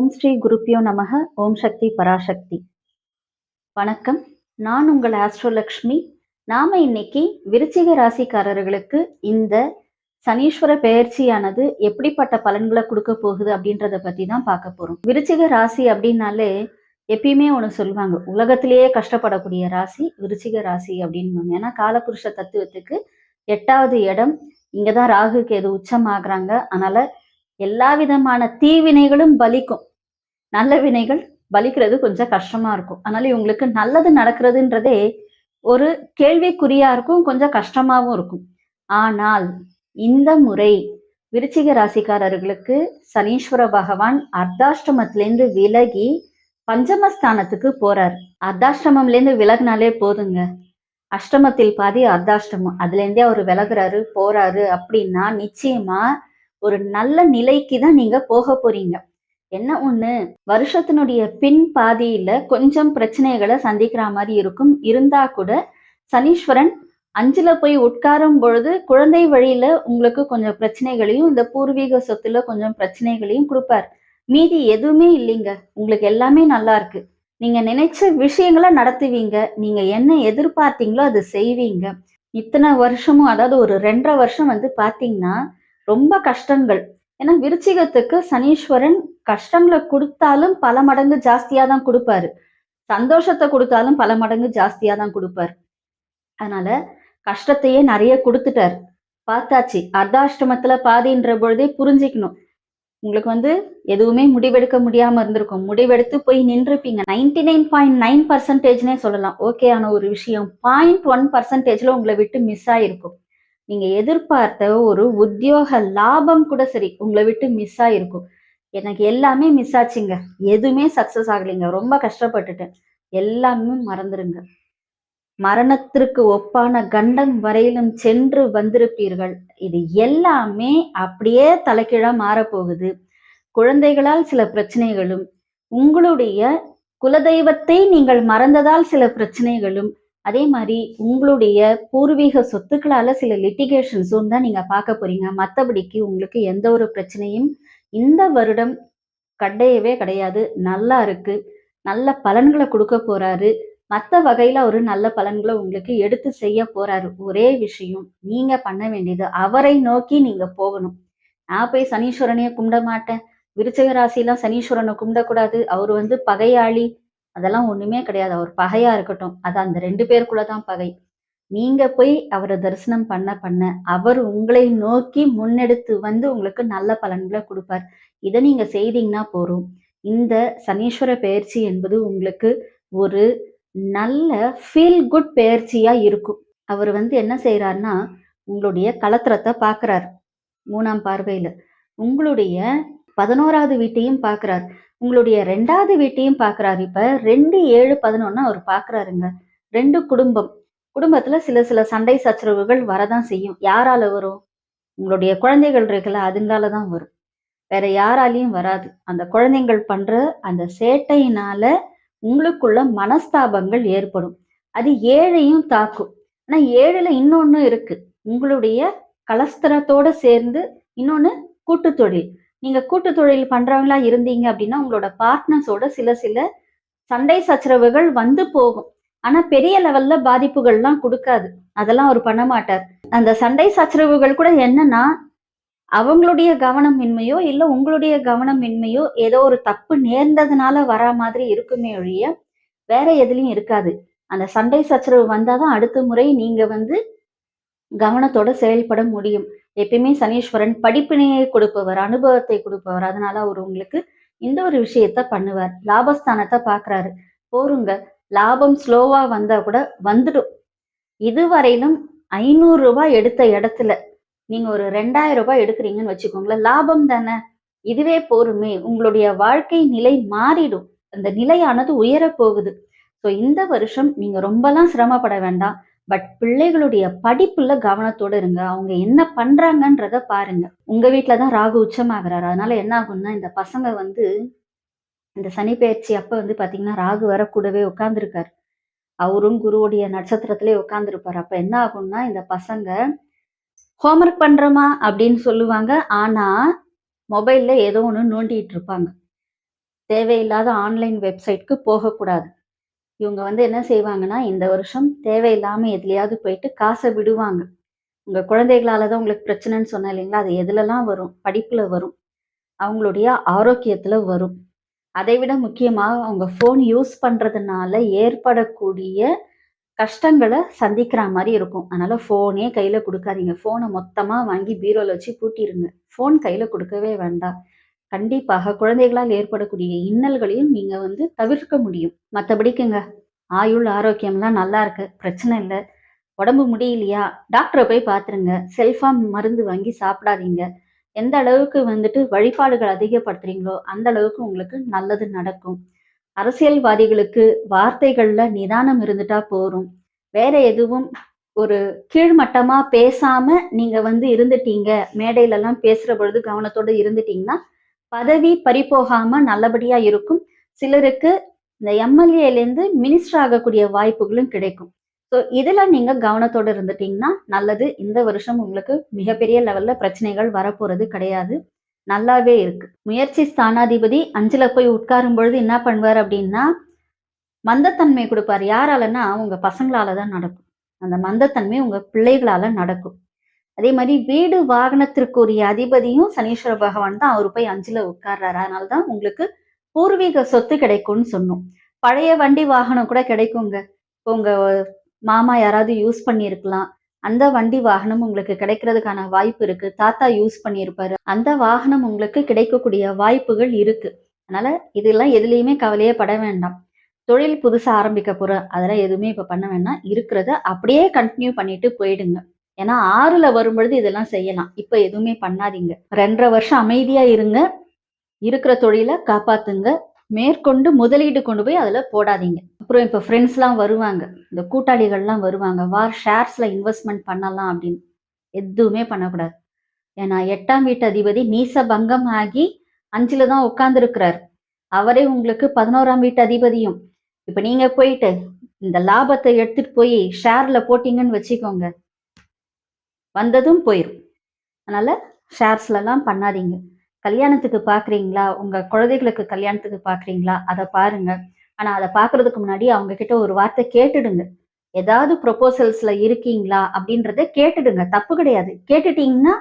ஓம் ஸ்ரீ குருப்பியோ நமக. ஓம் சக்தி பராசக்தி. வணக்கம். நான் உங்கள் ஆஸ்ட்ரோலக்ஷ்மி. நாம இன்னைக்கு விருச்சிக ராசிக்காரர்களுக்கு இந்த சனீஸ்வர பெயர்ச்சியானது எப்படிப்பட்ட பலன்களை கொடுக்க போகுது அப்படின்றத பத்தி தான் பார்க்க போறோம். விருச்சிக ராசி அப்படின்னாலே எப்பயுமே ஒன்று சொல்லுவாங்க, உலகத்திலேயே கஷ்டப்படக்கூடிய ராசி விருச்சிக ராசி அப்படின்னு. ஏன்னா காலபுருஷ தத்துவத்துக்கு 8வது இடம், இங்கதான் ராகு கேது உச்சம் ஆகுறாங்க. அதனால எல்லா விதமான தீவினைகளும் பலிக்கும், நல்ல வினைகள் பலிக்கிறது கொஞ்சம் கஷ்டமா இருக்கும். அதனால இவங்களுக்கு நல்லது நடக்கிறதுன்றதே ஒரு கேள்விக்குறியா இருக்கும், கொஞ்சம் கஷ்டமாவும் இருக்கும். ஆனால் இந்த முறை விருச்சிக ராசிக்காரர்களுக்கு சனீஸ்வர பகவான் அர்த்தாஷ்டமத்திலேருந்து விலகி பஞ்சமஸ்தானத்துக்கு போறார். அர்த்தாஷ்டமம்லேருந்து விலகினாலே போதுங்க, அஷ்டமத்தில் பாதி அர்த்தாஷ்டமம், அதுல இருந்தே அவர் விலகுறாரு போறாரு அப்படின்னா நிச்சயமா ஒரு நல்ல நிலைக்கு தான் நீங்க போக போறீங்க. என்ன ஒண்ணு, வருஷத்தினுடைய பின் பாதியில கொஞ்சம் பிரச்சனைகளை சந்திக்கிற மாதிரி இருக்கும். இருந்தா கூட சனீஸ்வரன் 5ல போய் உட்காரும் பொழுது குழந்தை வழியில உங்களுக்கு கொஞ்சம் பிரச்சனைகளையும், இந்த பூர்வீக சொத்துல கொஞ்சம் பிரச்சனைகளையும் கொடுப்பார். மீதி எதுவுமே இல்லைங்க, உங்களுக்கு எல்லாமே நல்லா இருக்கு. நீங்க நினைச்ச விஷயங்களை நடத்துவீங்க. நீங்க என்ன எதிர்பார்த்தீங்களோ அது செய்வீங்க. இத்தனை வருஷமும், அதாவது ஒரு 2.5 வருஷம் பாத்தீங்கன்னா ரொம்ப கஷ்டங்கள். ஏன்னா விருச்சிகத்துக்கு சனீஸ்வரன் கஷ்டங்களை கொடுத்தாலும் பல மடங்கு ஜாஸ்தியா தான் கொடுப்பாரு, சந்தோஷத்தை கொடுத்தாலும் பல மடங்கு ஜாஸ்தியா தான் கொடுப்பாரு. அதனால கஷ்டத்தையே நிறைய கொடுத்துட்டார். பார்த்தாச்சு, அர்த்தாஷ்டமத்துல பாதின்ற பொழுதே புரிஞ்சுக்கணும், உங்களுக்கு எதுவுமே முடிவெடுக்க முடியாம இருந்திருக்கும். முடிவெடுத்து போய் நின்றுப்பீங்க. 99.9%னே சொல்லலாம் ஓகே ஆன ஒரு விஷயம் 0.1%ல உங்களை விட்டு மிஸ் ஆயிருக்கும். நீங்க எதிர்பார்த்த ஒரு உத்தியோக லாபம் கூட சரி உங்களை விட்டு மிஸ் ஆயிருக்கும். எனக்கு எல்லாமே மிஸ் ஆச்சுங்க, எதுவுமே சக்சஸ் ஆகலைங்க, ரொம்ப கஷ்டப்பட்டுட்டேன், எல்லாமே மறந்துருங்க. மரணத்திற்கு ஒப்பான கண்டம் வரையிலும் சென்று வந்திருப்பீர்கள். இது எல்லாமே அப்படியே தலைகீழா மாறப்போகுது. குழந்தைகளால் சில பிரச்சனைகளும், உங்களுடைய குலதெய்வத்தை நீங்கள் மறந்ததால் சில பிரச்சனைகளும், அதே மாதிரி உங்களுடைய பூர்வீக சொத்துக்களால சில லிட்டிகேஷன்ஸும் தான் நீங்க பார்க்க போறீங்க. மற்றபடிக்கு உங்களுக்கு எந்த ஒரு பிரச்சனையும் இந்த வருடம் கிடையவே கிடையாது. நல்லா இருக்கு, நல்ல பலன்களை கொடுக்க போறாரு. மற்ற வகையில ஒரு நல்ல பலன்களை உங்களுக்கு எடுத்து செய்ய போறாரு. ஒரே விஷயம், நீங்க பண்ண வேண்டியது அவரை நோக்கி நீங்க போகணும். நான் போய் சனீஸ்வரனையே கும்பிட மாட்டேன், விருச்சிக ராசிலாம் சனீஸ்வரனை கும்பிடக்கூடாது, அவர் பகையாளி, அதெல்லாம் ஒண்ணுமே கிடையாது. அவர் பகையா இருக்கட்டும், அது அந்த 2 பேருக்குள்ளதான் பகை. நீங்க போய் அவரை தரிசனம் பண்ண பண்ண அவர் உங்களை நோக்கி முன்னெடுத்து உங்களுக்கு நல்ல பலன்களை கொடுப்பார். இதை நீங்க செய்தீங்கன்னா போறோம். இந்த சனீஸ்வர பெயர்ச்சி என்பது உங்களுக்கு ஒரு நல்ல ஃபீல் குட் பெயர்ச்சியா இருக்கும். அவர் என்ன செய்யறாருன்னா, உங்களுடைய கலத்திரத்தை பார்க்கிறார் 3ஆம் பார்வையில, உங்களுடைய 11வது வீட்டையும் பார்க்கிறார், உங்களுடைய 2வது வீட்டையும் பார்க்கிறார். இப்ப 2, 7, 11 அவர் பார்க்கிறாருங்க. 2 குடும்பத்துல சில சில சண்டை சச்சரவுகள் வரதான் செய்யும். யாரால வரும்? உங்களுடைய குழந்தைகள் இருக்குல்ல, அதுங்கால தான் வரும், வேற யாராலையும் வராது. அந்த குழந்தைகள் பண்ற அந்த சேட்டையினால உங்களுக்குள்ள மனஸ்தாபங்கள் ஏற்படும். அது 7ஐயும் தாக்கும். ஆனா 7ல இன்னொன்னு இருக்கு, உங்களுடைய கலஸ்திரத்தோட சேர்ந்து இன்னொன்னு கூட்டு தொழில். நீங்க கூட்டு தொழில் பண்றவங்களா இருந்தீங்க அப்படின்னா உங்களோட பார்ட்னர்ஸோட சில சில சண்டை சச்சரவுகள் போகும். ஆனா பெரிய லெவல்ல பாதிப்புகள்லாம் கொடுக்காது, அதெல்லாம் அவர் பண்ண மாட்டார். அந்த சண்டை சச்சரவுகள் கூட என்னன்னா, அவங்களுடைய கவனமின்மையோ இல்ல உங்களுடைய கவனமின்மையோ ஏதோ ஒரு தப்பு நேர்ந்ததுனால வரா மாதிரி இருக்குமே ஒழிய வேற எதுலயும் இருக்காது. அந்த சண்டை சச்சரவு வந்தாதான் அடுத்த முறை நீங்க கவனத்தோட செயல்பட முடியும். எப்பயுமே சனீஸ்வரன் படிப்பினையை கொடுப்பவர், அனுபவத்தை கொடுப்பவர். அதனால அவர் உங்களுக்கு இந்த ஒரு விஷயத்த பண்ணுவார். லாபஸ்தானத்தை பாக்குறாரு, போருங்க, லாபம் ஸ்லோவா வந்தா கூட வந்துடும். இதுவரையிலும் 500 ரூபாய் எடுத்த இடத்துல நீங்க ஒரு 2000 ரூபாய் எடுக்கிறீங்கன்னு வச்சுக்கோங்களேன், லாபம் தானே, இதுவே போருமே. உங்களுடைய வாழ்க்கை நிலை மாறிடும், அந்த நிலையானது உயர போகுது. ஸோ இந்த வருஷம் நீங்க ரொம்பலாம் சிரமப்பட வேண்டாம். பட் பிள்ளைகளுடைய படிப்புல கவனத்தோட இருங்க, அவங்க என்ன பண்றாங்கன்றத பாருங்க. உங்க வீட்டுலதான் ராகு உச்சமாகிறாரு. அதனால என்ன ஆகும்னா, இந்த பசங்க இந்த சனி பயிற்சி அப்ப பாத்தீங்கன்னா ராகு வர கூடவே உட்கார்ந்துருக்காரு. அவரும் குருவுடைய நட்சத்திரத்திலே உட்கார்ந்துருப்பாரு. அப்ப என்ன ஆகும்னா, இந்த பசங்க ஹோம்ஒர்க் பண்றோமா அப்படின்னு சொல்லுவாங்க, ஆனா மொபைல்ல ஏதோ ஒண்ணு நோண்டிட்டு இருப்பாங்க. தேவையில்லாத ஆன்லைன் வெப்சைட்க்கு போகக்கூடாது. இவங்க வந்து என்ன செய்வாங்கன்னா, இந்த வருஷம் தேவையில்லாம எதுலயாவது போயிட்டு காச விடுவாங்க. உங்க குழந்தைகளால தான் உங்களுக்கு பிரச்சனைன்னு சொன்னேன் இல்லைங்களா? அது எதுலலாம் வரும்? படிப்புல வரும். அவங்களுடைய ஆரோக்கியத்துல வரும். அதை விட முக்கியமா அவங்க ஃபோன் யூஸ் பண்றதுனால ஏற்படக்கூடிய கஷ்டங்கள சந்திக்கிற மாரி இருக்கும். அதனால ஃபோனே கையில குடுக்காதீங்க. ஃபோன மொத்தமா வாங்கி பீரோல வச்சு பூட்டிருங்க. ஃபோன் கையில குடுக்கவே வேண்டாம். கண்டிப்பாக குழந்தைகளால் ஏற்படக்கூடிய இன்னல்களையும் நீங்க வந்து தவிர்க்க முடியும். மத்தபடிக்குங்க ஆயுள் ஆரோக்கியம்லாம் நல்லா இருக்கு. பிரச்சனை இல்ல. உடம்பு முடியலையா? டாக்டர போய் பார்த்துருங்க. செல்ஃபா மருந்து வாங்கி சாப்பிடாதீங்க. எந்த அளவுக்கு வந்துட்டு வழிபாடுகள் அதிகப்படுத்துறீங்களோ, அந்த அளவுக்கு உங்களுக்கு நல்லது நடக்கும். அரசியல்வாதிகளுக்கு வார்த்தைகள்ல நிதானம் இருந்துட்டா போரும். வேற எதுவும் ஒரு கீழ்மட்டமா பேசாம நீங்க வந்து இருந்துட்டீங்க. மேடையிலலாம் பேசுற பொழுது கவனத்தோட இருந்துட்டீங்கன்னா, பதவி பறிபோகாம நல்லபடியா இருக்கும். சிலருக்கு இந்த எம்எல்ஏலேருந்து மினிஸ்டர் ஆகக்கூடிய வாய்ப்புகளும் கிடைக்கும். ஸோ இதுல நீங்க கவனத்தோட இருந்துட்டீங்கன்னா நல்லது. இந்த வருஷம் உங்களுக்கு மிகப்பெரிய லெவல்ல பிரச்சனைகள் வரப்போறது கிடையாது. நல்லாவே இருக்கு. முயற்சி ஸ்தானாதிபதி 5ல போய் உட்காரும் பொழுது என்ன பண்ணுவார் அப்படின்னா, மந்தத்தன்மை குடுப்பாரு. யாராலன்னா, உங்க பசங்களால தான் நடக்கும். அந்த மந்தத்தன்மை உங்க பிள்ளைகளால நடக்கும். அதே மாரி வீடு வாகனத்திற்குரிய அதிபதியும் சனீஸ்வர பகவான் தான். அவரு போய் 5ல உட்கார்றாரு. அதனால தான் உங்களுக்கு பூர்வீக சொத்து கிடைக்கும்னு சொன்னோம். பழைய வண்டி வாகனம் கூட கிடைக்குங்க. இப்போ உங்க மாமா யாராவது யூஸ் பண்ணியிருக்கலாம். அந்த வண்டி வாகனம் உங்களுக்கு கிடைக்கிறதுக்கான வாய்ப்பு இருக்கு. தாத்தா யூஸ் பண்ணியிருப்பாரு. அந்த வாகனம் உங்களுக்கு கிடைக்கக்கூடிய வாய்ப்புகள் இருக்கு. அதனால இதெல்லாம் எதுலயுமே கவலையே பட வேண்டாம். தொழில் புதுசா ஆரம்பிக்க போறேன். அதெல்லாம் எதுவுமே இப்ப பண்ண வேண்டாம். இருக்கிறத அப்படியே கன்டின்யூ பண்ணிட்டு போயிடுங்க. ஏன்னா 6ல வரும்பொழுது இதெல்லாம் செய்யலாம். இப்ப எதுவுமே பண்ணாதீங்க. 2 1/2 வருஷம் அமைதியா இருங்க. இருக்கிற தொழில காப்பாத்துங்க. மேற்கொண்டு முதலீடு கொண்டு போய் அதுல போடாதீங்க. அப்புறம் இப்ப ஃப்ரெண்ட்ஸ்லாம் வருவாங்க. இந்த கூட்டாளிகள்லாம் வருவாங்க. வா ஷேர்ஸ்ல இன்வெஸ்ட்மென்ட் பண்ணலாம் அப்படின்னு. எதுவுமே பண்ணக்கூடாது. ஏன்னா 8ஆம் வீட்டு அதிபதி நீச பங்கம் ஆகி 5ல தான் உட்கார்ந்திருக்கிறார். அவரே உங்களுக்கு 11ஆம் வீட்டு அதிபதியும். இப்ப நீங்க போயிட்டு இந்த லாபத்தை எடுத்துட்டு போய் ஷேர்ல போட்டீங்கன்னு வச்சுக்கோங்க. வந்ததும் போயிரும். அதனால ஷேர்ஸ்லலாம் பண்ணாதீங்க. கல்யாணத்துக்கு பார்க்குறீங்களா? உங்க குழந்தைகளுக்கு கல்யாணத்துக்கு பார்க்குறீங்களா? அத பாருங்க. ஆனா அத பார்க்கறதுக்கு முன்னாடி அவங்க கிட்ட ஒரு வார்த்தை கேட்டுடுங்க. ஏதாவது ப்ரொபோசல்ஸ்ல இருக்கீங்களா? அப்படின்றத கேட்டுடுங்க. தப்பு கிடையாது. கேட்டுட்டீங்கன்னா,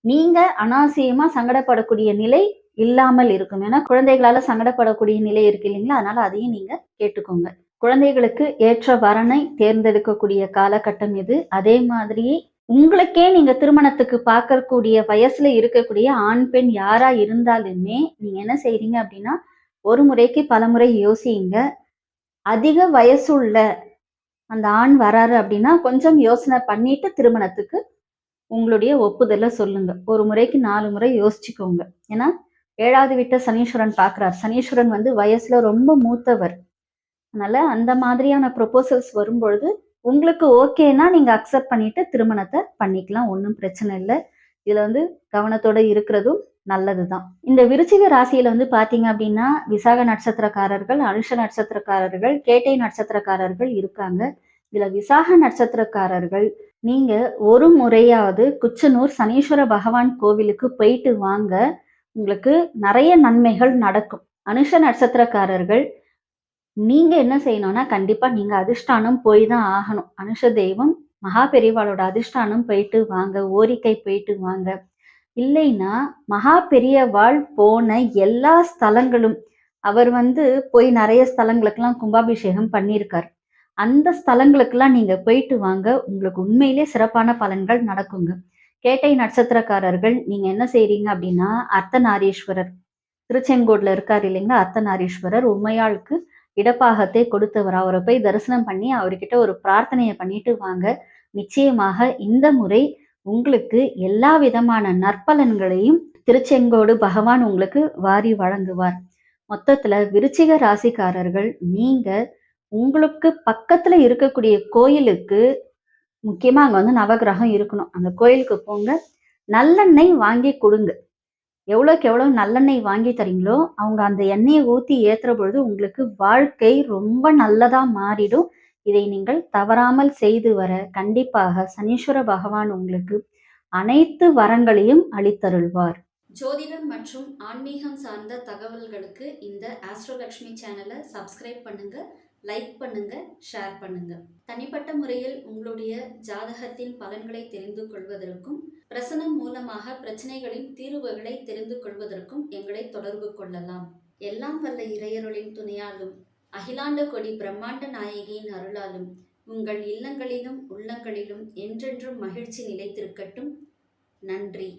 நீங்க அனாவசியமா சங்கடப்படக்கூடிய நிலை இல்லாமல் இருக்கும். ஏன்னா குழந்தைகளால சங்கடப்படக்கூடிய நிலை இருக்கு இல்லைங்களா? அதனால அதையும் நீங்க கேட்டுக்கோங்க. குழந்தைகளுக்கு ஏற்ற வரனை தேர்ந்தெடுக்கக்கூடிய காலகட்டம் இது. அதே மாதிரி உங்களுக்கே நீங்க திருமணத்துக்கு பார்க்கக்கூடிய வயசுல இருக்கக்கூடிய ஆண், பெண் யாரா இருந்தாலுமே, நீங்க என்ன செய்றீங்க அப்படின்னா, ஒரு முறைக்கு பலமுறை யோசியுங்க. அதிக வயசுள்ள அந்த ஆண் வராரு அப்படின்னா, கொஞ்சம் யோசனை பண்ணிட்டு திருமணத்துக்கு உங்களுடைய ஒப்புதல சொல்லுங்க. ஒரு முறைக்கு 4 முறை யோசிச்சுக்கோங்க. ஏன்னா, 7வது வீட்ட சனீஸ்வரன் பார்க்கிறார். சனீஸ்வரன் வந்து வயசுல ரொம்ப மூத்தவர். அதனால அந்த மாதிரியான ப்ரொபோசல்ஸ் வரும்பொழுது, உங்களுக்கு ஓகேன்னா நீங்க அக்செப்ட் பண்ணிட்டு திருமணத்த பண்ணிக்கலாம். ஒண்ணும் பிரச்சனை இல்ல. இதுல வந்து கவனத்தோட இருக்கிறதும் நல்லதுதான். இந்த விருச்சிக ராசியில வந்து பார்த்தீங்க அப்டின்னா, விசாக நட்சத்திரக்காரர்கள், அனுஷ நட்சத்திரக்காரர்கள், கேட்டை நட்சத்திரக்காரர்கள் இருக்காங்க. இதுல விசாக நட்சத்திரக்காரர்கள், நீங்க ஒரு முறையாவது குச்சனூர் சனீஸ்வர பகவான் கோவிலுக்கு போயிட்டு வாங்க. உங்களுக்கு நெறைய நன்மைகள் நடக்கும். அனுஷ நட்சத்திரக்காரர்கள் நீங்க என்ன செய்யணும்னா, கண்டிப்பா நீங்க அதிஷ்டானம் போய் தான் ஆகணும். அனுஷ தெய்வம் மகா பெரியவாளோட அதிஷ்டானம் போயிட்டு வாங்க. ஓரிக்கை போயிட்டு வாங்க. இல்லைன்னா, மகா பெரியவாள் போன எல்லா ஸ்தலங்களும் அவர் வந்து போய் நெறைய ஸ்தலங்களுக்கெல்லாம் கும்பாபிஷேகம் பண்ணியிருக்கார். அந்த ஸ்தலங்களுக்கெல்லாம் நீங்க போயிட்டு வாங்க. உங்களுக்கு உண்மையிலே சிறப்பான பலன்கள் நடக்குங்க. கேட்டை நட்சத்திரக்காரர்கள் நீங்க என்ன செய்றீங்க அப்படின்னா, அர்த்தநாரீஸ்வரர் திருச்செங்கோட்ல இருக்காரு இல்லைங்களா? அர்த்தநாரீஸ்வரர் உமையாளுக்கு இடப்பாகத்தை கொடுத்தவர். அவர போய் தரிசனம் பண்ணி அவர்கிட்ட ஒரு பிரார்த்தனைய பண்ணிட்டு வாங்க. நிச்சயமாக இந்த முறை உங்களுக்கு எல்லா விதமான நற்பலன்களையும் திருச்செங்கோடு பகவான் உங்களுக்கு வாரி வழங்குவார். மொத்தத்துல விருச்சிக ராசிக்காரர்கள் நீங்க உங்களுக்கு பக்கத்துல இருக்கக்கூடிய கோயிலுக்கு முக்கியமா அங்க வந்து நவகிரகம் இருக்கணும். அந்த கோயிலுக்கு போங்க. நல்லெண்ணெய் வாங்கி குடுங்க. எவ்வளோக்கு எவ்வளோ நல்லெண்ணெய் வாங்கி தரீங்களோ, அவங்க அந்த எண்ணெய ஊத்தி ஏத்துற பொழுது உங்களுக்கு வாழ்க்கை ரொம்ப நல்லதா மாறிடும். இதை நீங்கள் தவறாமல் செய்து வர கண்டிப்பாக சனீஸ்வர பகவான் உங்களுக்கு அனைத்து வரங்களையும் அளித்தருள்வார். ஜோதிடம் மற்றும் ஆன்மீகம் சார்ந்த தகவல்களுக்கு இந்த ஆஸ்ட்ரோலக்ஷ்மி சேனலை சப்ஸ்கிரைப் பண்ணுங்க, லைக் பண்ணுங்க, ஷேர் பண்ணுங்க. தனிப்பட்ட முறையில் உங்களுடைய ஜாதகத்தின் பலன்களை தெரிந்து கொள்வதற்கும் பிரசனம் மூலமாக பிரச்சனைகளின் தீர்வுகளை தெரிந்து கொள்வதற்கும் எங்களை தொடர்பு கொள்ளலாம். எல்லாம் வல்ல இறையருளின் துணையாலும் அகிலாண்ட கொடி பிரம்மாண்ட நாயகியின் அருளாலும் உங்கள் இல்லங்களிலும் உள்ளங்களிலும் என்றென்றும் மகிழ்ச்சி நிலைத்திருக்கட்டும். நன்றி.